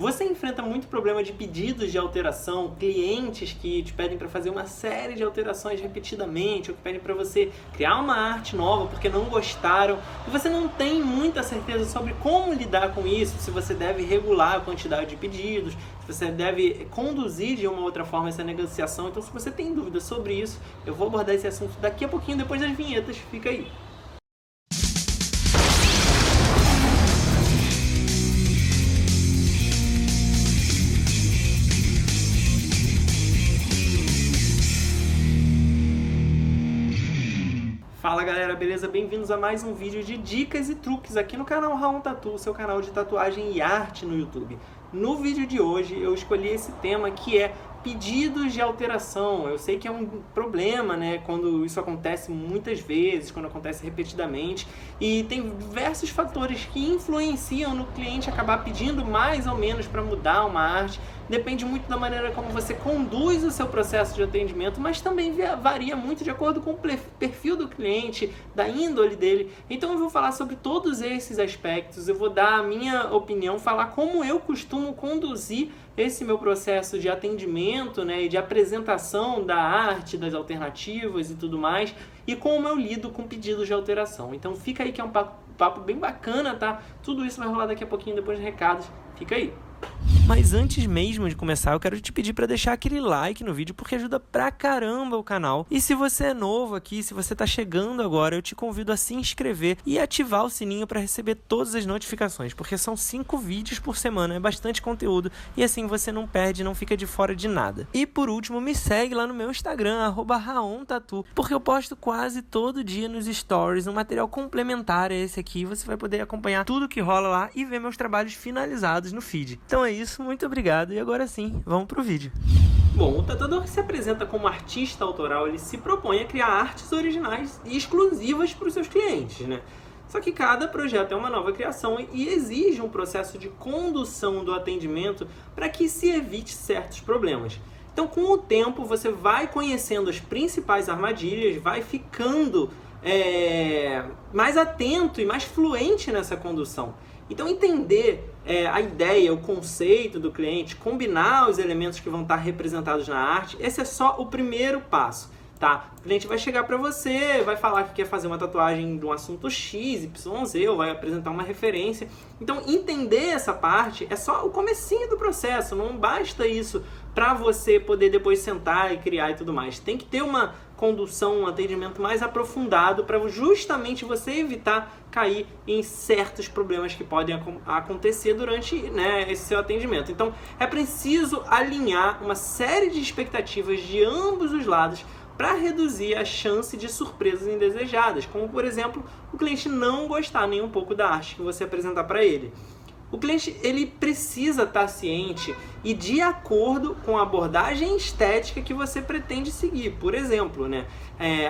Você enfrenta muito problema de pedidos de alteração, clientes que te pedem para fazer uma série de alterações repetidamente, ou que pedem para você criar uma arte nova porque não gostaram, e você não tem muita certeza sobre como lidar com isso, se você deve regular a quantidade de pedidos, se você deve conduzir de uma outra forma essa negociação. Então, se você tem dúvidas sobre isso, eu vou abordar esse assunto daqui a pouquinho, depois das vinhetas. Fica aí. Fala galera, beleza? Bem-vindos a mais um vídeo de dicas e truques aqui no canal Raon Tatu, seu canal de tatuagem e arte no YouTube. No vídeo de hoje eu escolhi esse tema que é pedidos de alteração. Eu sei que é um problema, né, quando isso acontece muitas vezes, quando acontece repetidamente, e tem diversos fatores que influenciam no cliente acabar pedindo mais ou menos para mudar uma arte. Depende muito da maneira como você conduz o seu processo de atendimento, mas também varia muito de acordo com o perfil do cliente, da índole dele. Então eu vou falar sobre todos esses aspectos, eu vou dar a minha opinião, falar como eu costumo conduzir esse meu processo de atendimento, né, e de apresentação da arte, das alternativas e tudo mais, e como eu lido com pedidos de alteração. Então fica aí que é um papo bem bacana, tá? Tudo isso vai rolar daqui a pouquinho depois de recados. Fica aí. Mas antes mesmo de começar, eu quero te pedir para deixar aquele like no vídeo, porque ajuda pra caramba o canal. E se você é novo aqui, se você tá chegando agora, eu te convido a se inscrever e ativar o sininho para receber todas as notificações, porque são 5 vídeos por semana, é bastante conteúdo, e assim você não perde, não fica de fora de nada. E por último, me segue lá no meu Instagram, @RaonTatu, porque eu posto quase todo dia nos stories um material complementar a esse aqui. Você vai poder acompanhar tudo que rola lá e ver meus trabalhos finalizados no feed. Então é isso, muito obrigado, e agora sim, vamos pro vídeo. Bom, o tatuador que se apresenta como artista autoral, ele se propõe a criar artes originais e exclusivas para os seus clientes, né? Só que cada projeto é uma nova criação e exige um processo de condução do atendimento para que se evite certos problemas. Então, com o tempo, você vai conhecendo as principais armadilhas, vai ficando mais atento e mais fluente nessa condução. Então, entender a ideia, o conceito do cliente, combinar os elementos que vão estar representados na arte, esse é só o primeiro passo, tá? O cliente vai chegar para você, vai falar que quer fazer uma tatuagem de um assunto X, YZ, ou vai apresentar uma referência. Então, entender essa parte é só o comecinho do processo, não basta isso para você poder depois sentar e criar e tudo mais. Tem que ter uma condução, um atendimento mais aprofundado para justamente você evitar cair em certos problemas que podem acontecer durante, né, esse seu atendimento. Então, é preciso alinhar uma série de expectativas de ambos os lados para reduzir a chance de surpresas indesejadas, como, por exemplo, o cliente não gostar nem um pouco da arte que você apresentar para ele. O cliente, ele precisa estar ciente e de acordo com a abordagem estética que você pretende seguir. Por exemplo, né,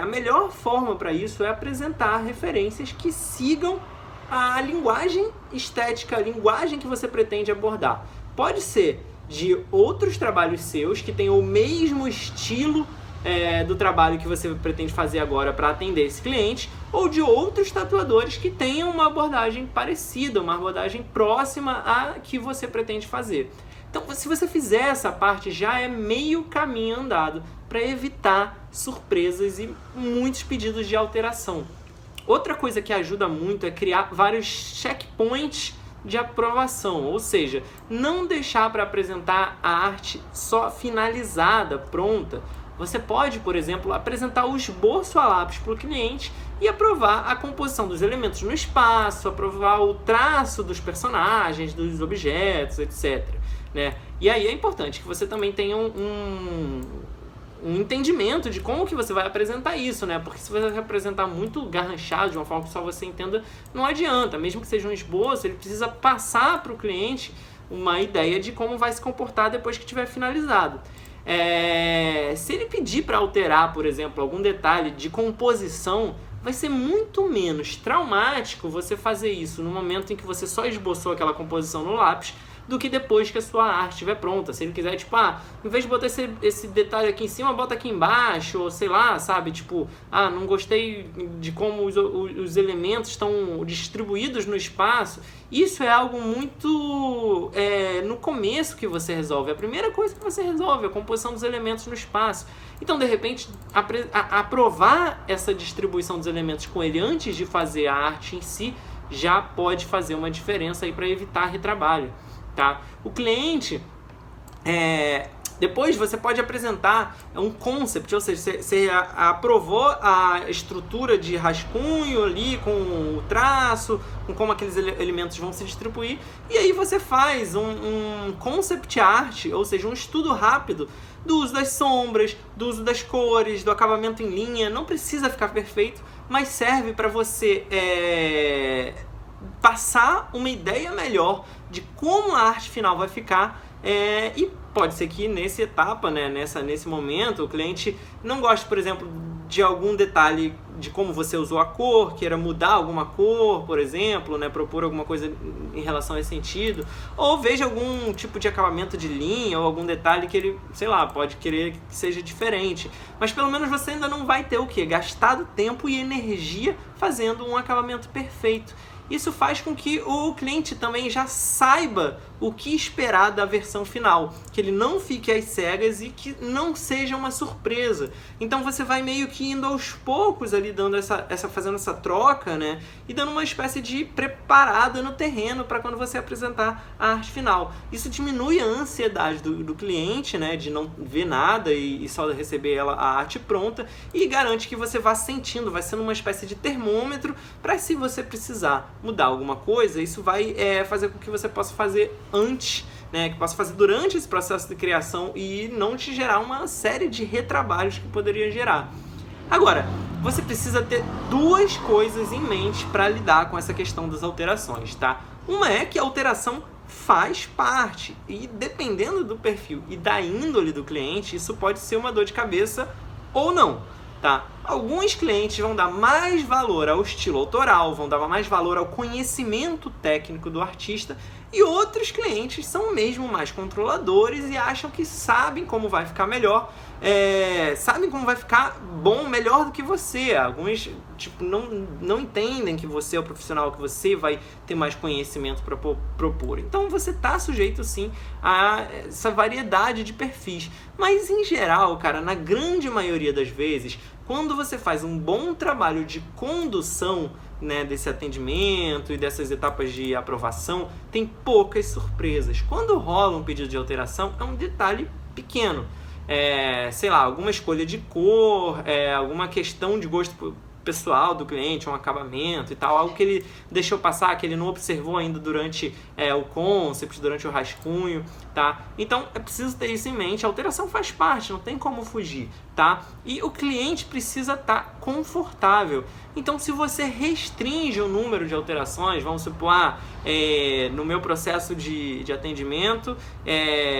a melhor forma para isso é apresentar referências que sigam a linguagem estética, a linguagem que você pretende abordar. Pode ser de outros trabalhos seus que tenham o mesmo estilo do trabalho que você pretende fazer agora para atender esse cliente, ou de outros tatuadores que tenham uma abordagem parecida, uma abordagem próxima à que você pretende fazer. Então, se você fizer essa parte, já é meio caminho andado para evitar surpresas e muitos pedidos de alteração. Outra coisa que ajuda muito é criar vários checkpoints de aprovação, ou seja, não deixar para apresentar a arte só finalizada, pronta. Você pode, por exemplo, apresentar o esboço a lápis para o cliente e aprovar a composição dos elementos no espaço, aprovar o traço dos personagens, dos objetos, etc. Né? E aí é importante que você também tenha um entendimento de como que você vai apresentar isso, né? Porque se você apresentar muito garranchado, de uma forma que só você entenda, não adianta. Mesmo que seja um esboço, ele precisa passar para o cliente uma ideia de como vai se comportar depois que tiver finalizado. Se ele pedir para alterar, por exemplo, algum detalhe de composição, vai ser muito menos traumático você fazer isso no momento em que você só esboçou aquela composição no lápis, do que depois que a sua arte estiver pronta. Se ele quiser, tipo, em vez de botar esse detalhe aqui em cima, bota aqui embaixo, ou sei lá, sabe? Tipo, não gostei de como os elementos estão distribuídos no espaço. Isso é algo muito no começo que você resolve. A primeira coisa que você resolve é a composição dos elementos no espaço. Então, de repente, aprovar essa distribuição dos elementos com ele antes de fazer a arte em si já pode fazer uma diferença aí para evitar retrabalho, tá? O cliente, depois você pode apresentar um concept, ou seja, você aprovou a estrutura de rascunho ali com o traço, com como aqueles elementos vão se distribuir, e aí você faz um concept art, ou seja, um estudo rápido do uso das sombras, do uso das cores, do acabamento em linha. Não precisa ficar perfeito, mas serve para você passar uma ideia melhor de como a arte final vai ficar. E pode ser que nessa etapa, né, nesse momento, o cliente não goste, por exemplo, de algum detalhe de como você usou a cor, queira mudar alguma cor, por exemplo, né, propor alguma coisa em relação a esse sentido, ou veja algum tipo de acabamento de linha ou algum detalhe que ele, sei lá, pode querer que seja diferente. Mas pelo menos você ainda não vai ter o quê? Gastado tempo e energia fazendo um acabamento perfeito. Isso faz com que o cliente também já saiba o que esperar da versão final, que ele não fique às cegas e que não seja uma surpresa. Então você vai meio que indo aos poucos ali dando fazendo essa troca, né? E dando uma espécie de preparada no terreno para quando você apresentar a arte final. Isso diminui a ansiedade do cliente, né? De não ver nada e só receber a arte pronta, e garante que você vá sentindo, vai sendo uma espécie de termômetro para, se você precisar mudar alguma coisa, isso vai fazer com que você possa fazer antes, né, que possa fazer durante esse processo de criação e não te gerar uma série de retrabalhos que poderia gerar. Agora, você precisa ter duas coisas em mente para lidar com essa questão das alterações, tá? Uma é que a alteração faz parte, e dependendo do perfil e da índole do cliente, isso pode ser uma dor de cabeça ou não. Tá? Alguns clientes vão dar mais valor ao estilo autoral, vão dar mais valor ao conhecimento técnico do artista, e outros clientes são mesmo mais controladores e acham que sabem como vai ficar melhor, sabem como vai ficar bom, melhor do que você. Alguns não entendem que você é o profissional, que você vai ter mais conhecimento para propor. Então você está sujeito sim a essa variedade de perfis. Mas em geral, cara, na grande maioria das vezes, quando você faz um bom trabalho de condução, né, desse atendimento e dessas etapas de aprovação, tem poucas surpresas. Quando rola um pedido de alteração, é um detalhe pequeno. Sei lá, alguma escolha de cor, alguma questão de gosto pessoal do cliente, um acabamento e tal, algo que ele deixou passar, que ele não observou ainda durante o concept, durante o rascunho, tá? Então é preciso ter isso em mente. A alteração faz parte, não tem como fugir, tá? E o cliente precisa estar confortável. Então, se você restringe o número de alterações, vamos supor, no meu processo de atendimento,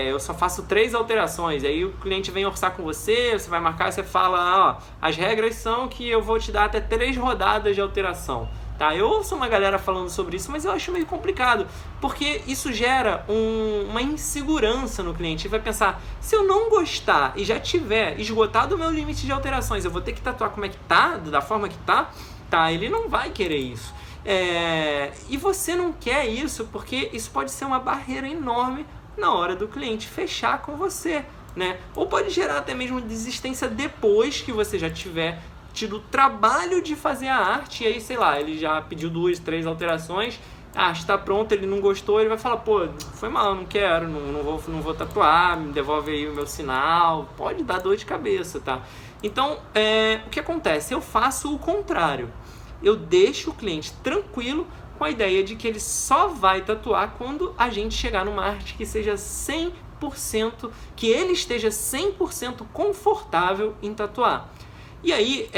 eu só faço 3 alterações, aí o cliente vem orçar com você, você vai marcar, você fala, as regras são que eu vou te dar até 3 rodadas de alteração. Tá? Eu ouço uma galera falando sobre isso, mas eu acho meio complicado, porque isso gera uma insegurança no cliente. Ele vai pensar, se eu não gostar e já tiver esgotado o meu limite de alterações, eu vou ter que tatuar como é que tá, da forma que tá? Ele não vai querer isso. E você não quer isso, porque isso pode ser uma barreira enorme na hora do cliente fechar com você, né? Ou pode gerar até mesmo desistência depois que você já tiver tido o trabalho de fazer a arte, e aí, sei lá, ele já pediu 2, 3 alterações, está pronto, ele não gostou, ele vai falar, pô, foi mal, não quero, não vou tatuar, me devolve aí o meu sinal. Pode dar dor de cabeça, tá? Então, o que acontece? Eu faço o contrário. Eu deixo o cliente tranquilo com a ideia de que ele só vai tatuar quando a gente chegar numa arte que seja 100%, que ele esteja 100% confortável em tatuar. E aí,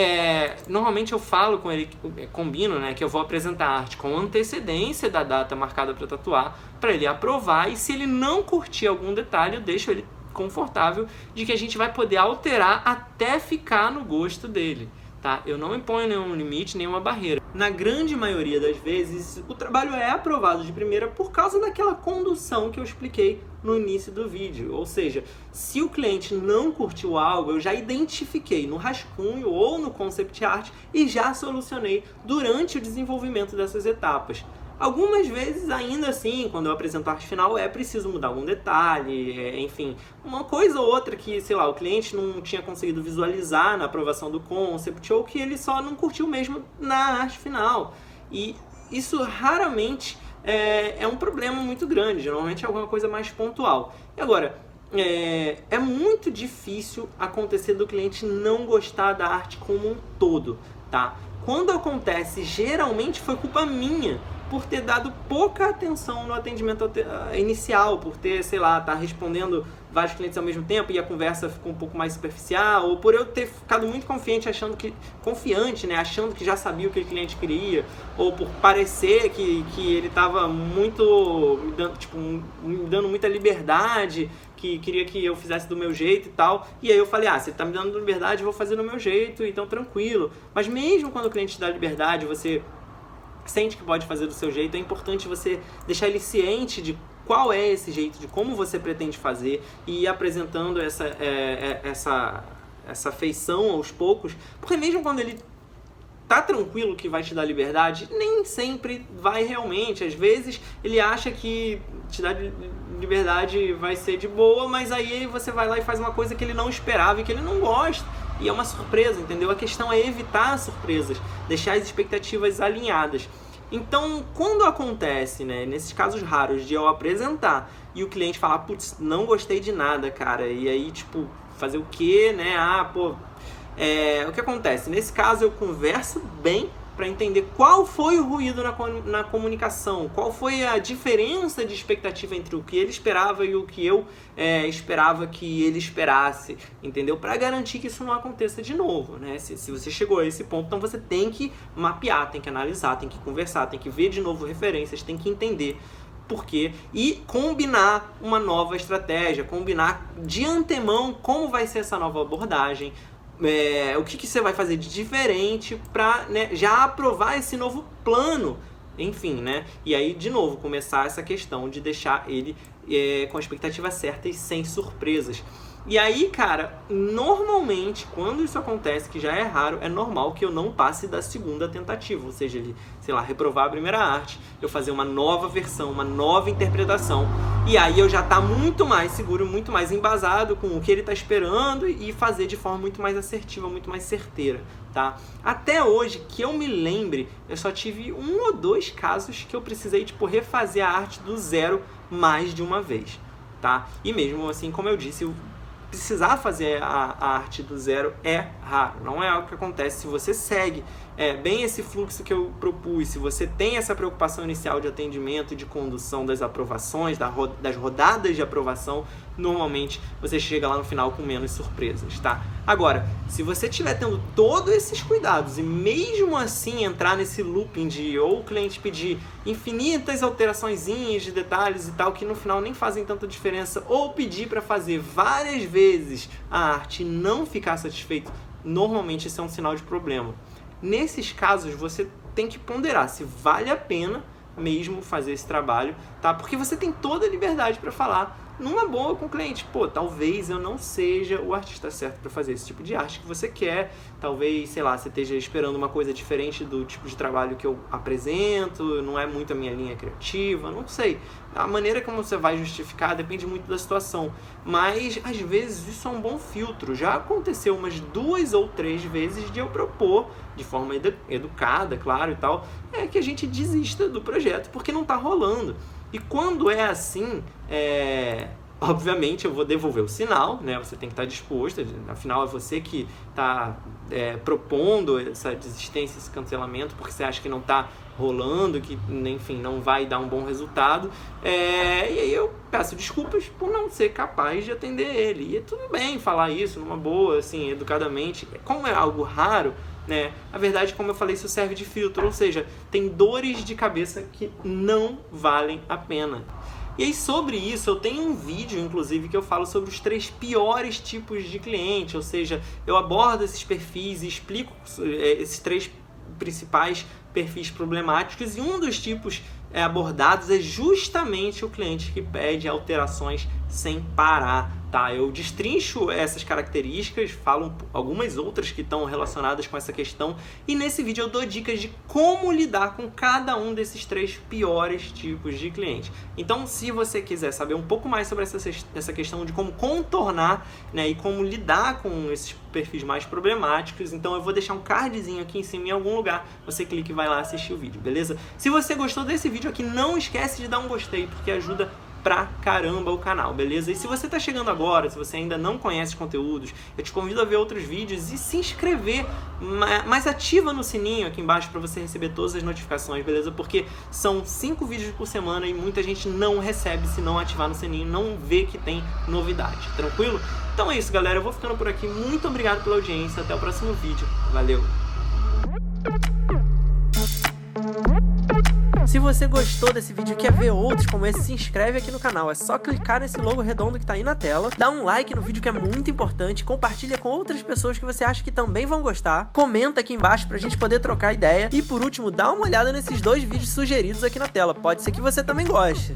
normalmente eu falo com ele, combino, né, que eu vou apresentar a arte com antecedência da data marcada para tatuar, para ele aprovar, e se ele não curtir algum detalhe, eu deixo ele confortável de que a gente vai poder alterar até ficar no gosto dele, tá? Eu não imponho nenhum limite, nenhuma barreira. na grande maioria das vezes, o trabalho é aprovado de primeira por causa daquela condução que eu expliquei no início do vídeo. Ou seja, se o cliente não curtiu algo, eu já identifiquei no rascunho ou no concept art e já solucionei durante o desenvolvimento dessas etapas. Algumas vezes, ainda assim, quando eu apresento a arte final, é preciso mudar algum detalhe, enfim, uma coisa ou outra que, sei lá, o cliente não tinha conseguido visualizar na aprovação do concept ou que ele só não curtiu mesmo na arte final. E isso raramente é um problema muito grande, normalmente é alguma coisa mais pontual. E agora, é muito difícil acontecer do cliente não gostar da arte como um todo, tá? Quando acontece, geralmente foi culpa minha, por ter dado pouca atenção no atendimento inicial, por ter, sei lá, tá respondendo vários clientes ao mesmo tempo e a conversa ficou um pouco mais superficial, ou por eu ter ficado muito confiante, achando que já sabia o que o cliente queria, ou por parecer que ele estava muito me dando muita liberdade, que queria que eu fizesse do meu jeito e tal. E aí eu falei, se ele tá me dando liberdade, eu vou fazer do meu jeito, então tranquilo. Mas mesmo quando o cliente te dá liberdade, você sente que pode fazer do seu jeito, é importante você deixar ele ciente de qual é esse jeito, de como você pretende fazer e ir apresentando essa feição aos poucos, porque mesmo quando ele tá tranquilo que vai te dar liberdade, nem sempre vai realmente. Às vezes ele acha que te dar liberdade vai ser de boa, mas aí você vai lá e faz uma coisa que ele não esperava e que ele não gosta. E é uma surpresa, entendeu? A questão é evitar surpresas, deixar as expectativas alinhadas. Então, quando acontece, né, nesses casos raros de eu apresentar e o cliente falar, putz, não gostei de nada, cara, e aí, fazer o quê, né? O que acontece? Nesse caso, eu converso bem para entender qual foi o ruído na comunicação, qual foi a diferença de expectativa entre o que ele esperava e o que eu esperava que ele esperasse, entendeu? Para garantir que isso não aconteça de novo, né? Se você chegou a esse ponto, então você tem que mapear, tem que analisar, tem que conversar, tem que ver de novo referências, tem que entender por quê e combinar uma nova estratégia, combinar de antemão como vai ser essa nova abordagem, o que você vai fazer de diferente para, né, já aprovar esse novo plano, enfim, né? E aí, de novo, começar essa questão de deixar ele com a expectativa certa e sem surpresas. E aí, cara, normalmente, quando isso acontece, que já é raro, é normal que eu não passe da segunda tentativa. Ou seja, ele, sei lá, reprovar a primeira arte, eu fazer uma nova versão, uma nova interpretação. E aí eu já tá muito mais seguro, muito mais embasado com o que ele tá esperando e fazer de forma muito mais assertiva, muito mais certeira, tá? Até hoje, que eu me lembre, eu só tive 1 ou 2 casos que eu precisei, refazer a arte do zero mais de uma vez, tá? E mesmo assim, como eu disse, precisar fazer a arte do zero é raro, não é algo que acontece. Se você segue bem esse fluxo que eu propus, se você tem essa preocupação inicial de atendimento e de condução das aprovações, das rodadas de aprovação, normalmente você chega lá no final com menos surpresas, tá? Agora, se você estiver tendo todos esses cuidados e mesmo assim entrar nesse looping de ou o cliente pedir infinitas alteraçõezinhas de detalhes e tal, que no final nem fazem tanta diferença, ou pedir para fazer várias vezes a arte e não ficar satisfeito, normalmente isso é um sinal de problema. Nesses casos, você tem que ponderar se vale a pena mesmo fazer esse trabalho, tá? Porque você tem toda a liberdade para falar numa boa com o cliente. Pô, talvez eu não seja o artista certo para fazer esse tipo de arte que você quer. Talvez, sei lá, você esteja esperando uma coisa diferente do tipo de trabalho que eu apresento, não é muito a minha linha criativa, não sei. A maneira como você vai justificar depende muito da situação. Mas, às vezes, isso é um bom filtro. Já aconteceu umas 2 ou 3 vezes de eu propor, de forma educada, claro, e tal, que a gente desista do projeto, porque não tá rolando. E quando é assim, obviamente eu vou devolver o sinal, né? Você tem que estar disposto, afinal é você que está propondo essa desistência, esse cancelamento, porque você acha que não está rolando, que, enfim, não vai dar um bom resultado. E aí eu peço desculpas por não ser capaz de atender ele. E é tudo bem falar isso numa boa, assim, educadamente. Como é algo raro, né? A verdade, como eu falei, isso serve de filtro, ou seja, tem dores de cabeça que não valem a pena. E aí, sobre isso, eu tenho um vídeo, inclusive, que eu falo sobre os 3 piores tipos de cliente, ou seja, eu abordo esses perfis e explico esses 3 principais perfis problemáticos, e um dos tipos abordados é justamente o cliente que pede alterações sem parar, tá? Eu destrincho essas características, falo algumas outras que estão relacionadas com essa questão, e nesse vídeo eu dou dicas de como lidar com cada um desses 3 piores tipos de cliente. Então, se você quiser saber um pouco mais sobre essa questão de como contornar, né, e como lidar com esses perfis mais problemáticos, então eu vou deixar um cardzinho aqui em cima em algum lugar, você clica e vai lá assistir o vídeo, beleza? Se você gostou desse vídeo aqui, não esquece de dar um gostei, porque ajuda pra caramba o canal, beleza? E se você tá chegando agora, se você ainda não conhece os conteúdos, eu te convido a ver outros vídeos e se inscrever, mas ativa no sininho aqui embaixo para você receber todas as notificações, beleza? Porque são 5 vídeos por semana e muita gente não recebe se não ativar no sininho, não vê que tem novidade, tranquilo? Então é isso, galera, eu vou ficando por aqui, muito obrigado pela audiência, até o próximo vídeo, valeu! Se você gostou desse vídeo e quer ver outros como esse, se inscreve aqui no canal. É só clicar nesse logo redondo que tá aí na tela, dá um like no vídeo que é muito importante, compartilha com outras pessoas que você acha que também vão gostar, comenta aqui embaixo pra gente poder trocar ideia e, por último, dá uma olhada nesses 2 vídeos sugeridos aqui na tela. Pode ser que você também goste.